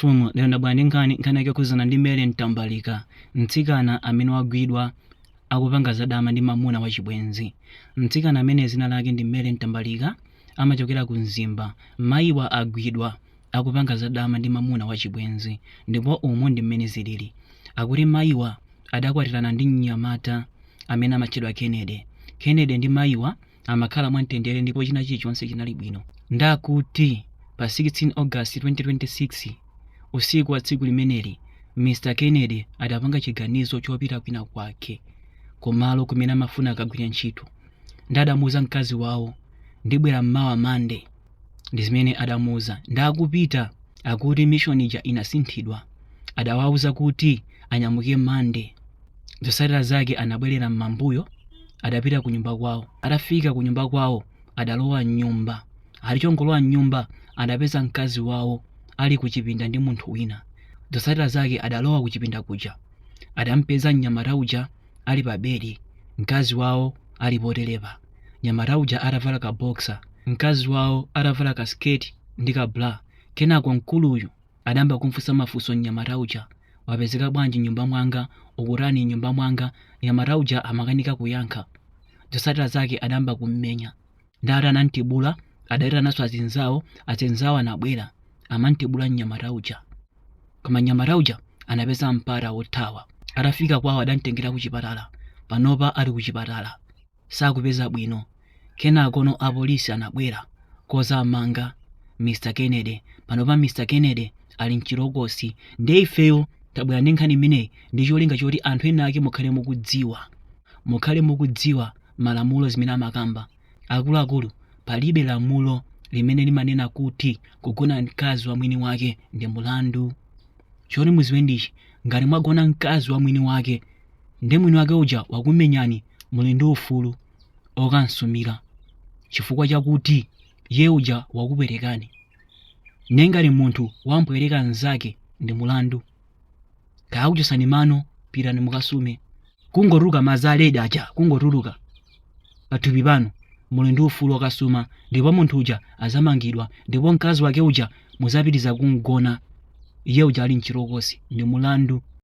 Mfumu lero ndabwera ndi nkhani yakuzana ndi Mary Ntambalika, mtsikana amene wagwidwa akupanga zadama ndi mamuna wachibwenzi. Mtsikana amene zina lake ndi Mary Ntambalika amachokera ku Mzimba. Mayiwa agwidwa akupanga zadama ndi mamuna wachibwenzi, ndipo umu ndi mmene zilili. Akuti mayiwa adakwatirana ndi mnyamata amene amatchedwa Kennedy. Kennedy ndi mayiwa amakhala mwamtendere ndipo china chilichonse chinali bwino. Ndakuti pa 16 August 2026 usiku wa tsiku limeneli, Mr. Kennedy adapanga chiganizo chopita kwina kwake kumalo kumene amafuna akagwire ntchito. Ndadamuza mkazi wawo ndibwera mmawa Monday, ndi zimene adamuza. Ndakupita akuti mission ija inasinthidwa. Adawauza kuti anyamuke Monday. Zotsatira zake anabwerera m'mambuyo, adapita ku nyumba kwawo. Atafika ku nyumba kwawo adalowa nyumba. Alichongolowa nyumba adapeza mkazi wawo ali kuchipinda ndi munthu wina. Zotsatira zake adalowa kuchipinda kuja, adampeza mnyamata uja ali pa bedi, mkazi wawo ali poterepa. Mnyamata uja atavala ka boxer, mkazi wawo atavala ka sketi ndi ka bra. Kenako mkuluyu adamba kumfunsa mafunso mnyamata uja, wapezeka bwanji nyumba mwanga, ukutani nyumba mwanga. Mnyamata uja amakanika kuyankha. Zotsatira zake adamba kummenya. Ndati anamtibula, adaleta naso azinzawo anabwera amantibula mnyamata uja. Koma mnyamata uja anapeza mpata wothawa. Atafika kwawo adamtengera ku chipatala. Panopa ali ku chipatala sakupeza bwino. Kenako apolisi anabwera kozamanga Mr. Kennedy. Panopa Mr. Kennedy ali mchirokosi. Ndi ifeyo tabwera ndi nkhani imeneyi ndi cholinga choti anthu ena ake mukhale mukudziwa malamulo zimene amakamba. Akuluakulu, palibe lamulo limene limanena kuti kugona mkazi wa mwini wake ndi mulandu. Choti muziwe ndichi, ngati mwagona mkazi wa mwini wake ndi mwini wake uja wakumenyani, muli ndi ufulu okansumira chifukwa chakuti ye uja wakuperekani. Nengati munthu wampereka mnzake ndi mulandu, kaya kuchosani mano, pitani mukasume. Kungotuluka mazaledi aja, kungotuluka pathupi pano, muli ndi ufulu okasuma, ndipo munthu uja azamangidwa, ndipo mkazi wake uja muzapitiza kumgona. Iye uja ali mchirokosi ndi mulandu.